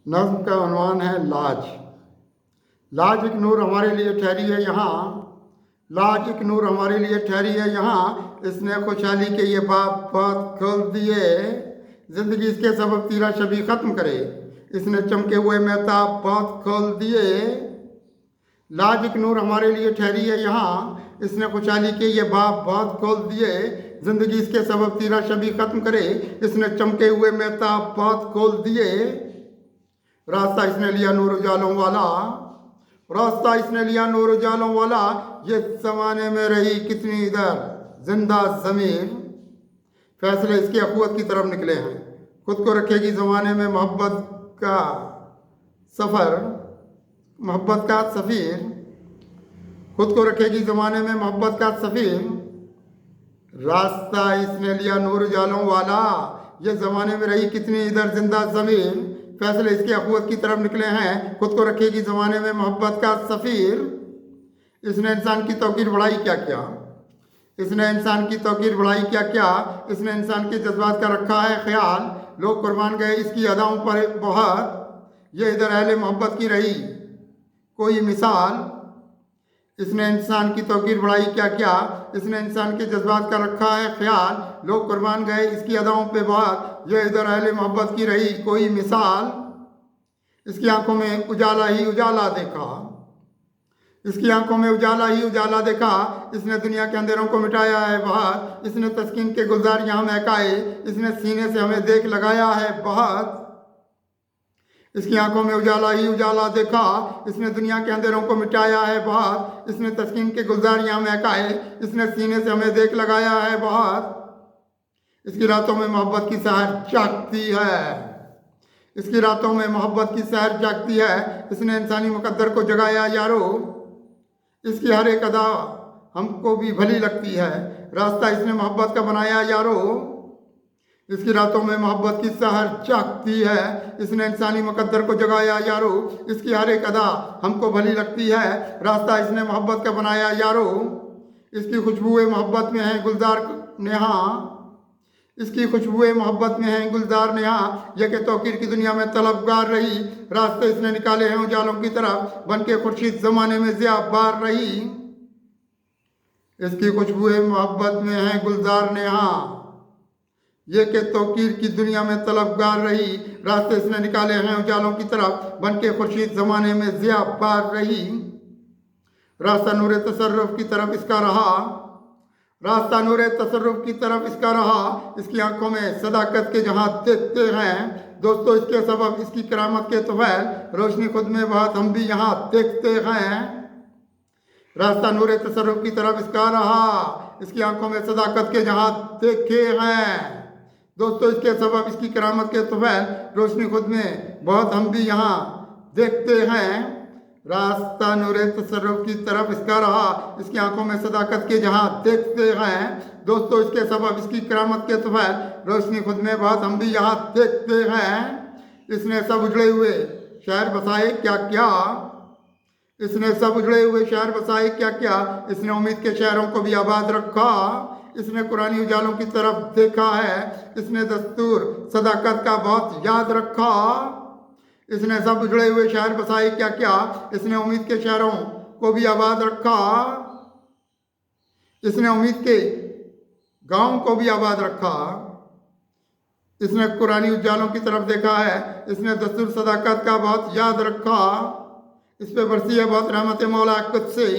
नज़्म का उन्वान है लाज। लाज एक नूर हमारे लिए ठहरी है यहाँ, लाज एक नूर हमारे लिए ठहरी है यहाँ। इसने खुशहाली के ये बात खोल दिए, ज़िंदगी इसके सबब तीरा शबी ख़त्म करे। इसने चमके हुए मेहताब बात खोल दिए। लाज एक नूर हमारे लिए ठहरी है यहाँ, इसने खुशहाली के ये बात खोल दिए, ज़िंदगी इसके सबब तीरा शबी ख़त्म करे। इसने चमके हुए मेहताब बात खोल दिए। रास्ता इसने लिया नूर उजालों वाला, रास्ता इसने लिया नूर उजालों वाला। ये ज़माने में रही कितनी इधर जिंदा ज़मीर, फैसले इसकी अखुवत की तरफ निकले हैं। खुद को रखेगी ज़माने में मोहब्बत का सफ़र, मोहब्बत का सफ़ीर। खुद को रखेगी ज़माने में मोहब्बत का सफ़ीर। रास्ता इसने लिया नूर उजालों वाला, ये ज़माने में रही कितनी इधर जिंदा ज़मीर, फैसले इसकी अखुवत की तरफ निकले हैं। खुद को रखेगी ज़माने में मोहब्बत का सफ़ीर। इसने इंसान की तौकीर बढ़ाई क्या क्या, इसने इंसान की तौकीर बढ़ाई क्या क्या। इसने इंसान के जज्बात का रखा है ख्याल, लोग कुर्बान गए इसकी अदाओं पर बहुत। ये इधर अहले मोहब्बत की रही कोई मिसाल। इसने इंसान की तौकीर बढ़ाई क्या क्या, इसने इंसान के जज्बात का रखा है ख्याल, लोग कुर्बान गए इसकी अदाओं पे बहुत। ये इधर अहले मोहब्बत की रही कोई मिसाल। इसकी आंखों में उजाला ही उजाला देखा, इसकी आंखों में उजाला ही उजाला देखा। इसने दुनिया के अंधेरों को मिटाया है बाहर, इसने तस्कीन के गुलजार यहाँ महकाए, इसने सीने से हमें देख लगाया है बहुत। इसकी आंखों में उजाला ही उजाला देखा, इसने दुनिया के अंधेरों को मिटाया है बाहर, इसने तस्कीन के गुलजार यहाँ महकाए, इसने सीने से हमें देख लगाया है बहुत। इसकी रातों में मोहब्बत की सहर जागती है, इसकी रातों में मोहब्बत की सहर जागती है। इसने इंसानी मुकद्दर को जगाया यारो, इसकी हर एक अदा हमको भी भली लगती है। रास्ता इसने मोहब्बत का बनाया यारो, इसकी रातों में मोहब्बत की सहर जागती है। इसने इंसानी मुकद्दर को जगाया यारो, इसकी हर एक अदा हमको भली लगती है। रास्ता इसने मोहब्बत का बनाया यारो, इसकी खुशबुएं मोहब्बत में हैं गुलजार नेहा, इसकी खुशबुएं मोहब्बत में हैं गुलजार नेहा। यह कि तौकीर की दुनिया में तलबगार रही, रास्ते इसने निकाले हैं उजालों की तरफ, बन के खुर्शीद ज़माने में ज़िया बार रही। इसकी खुशबुएं मोहब्बत में हैं गुलजार नेहा, ये कि तौकीर की दुनिया में तलबगार रही, रास्ते इसने निकाले हैं उजालों की तरफ, बन के खुर्शीद ज़माने में ज़िया बार रही। रास्ता नूर तसर्रुफ की तरफ इसका रहा, रास्ता नूर तसर्रुफ की तरफ इसका रहा। इसकी आंखों में सदाकत के जहाँ देखते हैं दोस्तों, इसके सबब इसकी करामत के तोफैल, रोशनी खुद में बात हम भी यहाँ देखते हैं। रास्ता नूर तसर्रुफ की तरफ इसका रहा, इसकी आंखों में सदाकत के जहाँ देखे हैं दोस्तों, इसके सबब इसकी करामत के तोफैल, रोशनी खुद में बहुत हम भी यहाँ देखते हैं। रास्ता नूर तसर्रुफ की तरफ इसका रहा, इसकी आंखों में सदाकत के जहाँ देखते हैं दोस्तों, इसके सबब इसकी करामत के तोफैल, रोशनी खुद में बहुत हम भी यहाँ देखते हैं। इसने सब उजड़े हुए शहर बसाए क्या क्या, इसने सब उजड़े हुए शहर बसाए क्या क्या। इसने उम्मीद के शहरों को भी आबाद रखा, इसने कुरानी उजालों की तरफ देखा है, इसने दस्तूर सदाकत का बहुत याद रखा। इसने सब उजड़े हुए शहर बसाए क्या क्या, इसने उम्मीद के शहरों को भी आबाद रखा, इसने उम्मीद के गांव को भी आबाद रखा। इसने कुरानी उजालों की तरफ देखा है, इसने दस्तूर सदाकत का बहुत याद रखा। इस पे बरसी है बहुत रहमत मौला कुदसी,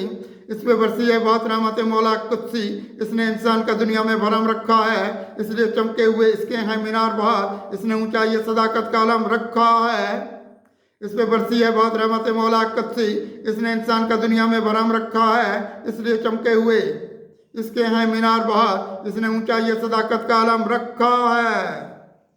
इस पे बरसी है बहुत रहमत मौला कुदसी। इसने इंसान का दुनिया में भरम रखा है, इसलिए चमके हुए इसके हैं मीनार बहुत, इसने ऊंचाई सदाकत का आलम रखा है। इस पे बरसी है बहुत रहमत मौला कुदसी, इसने इंसान का दुनिया में भरम रखा है, इसलिए चमके हुए इसके हैं मीनार बहुत, इसने ऊंचाई सदाकत का आलम रखा है।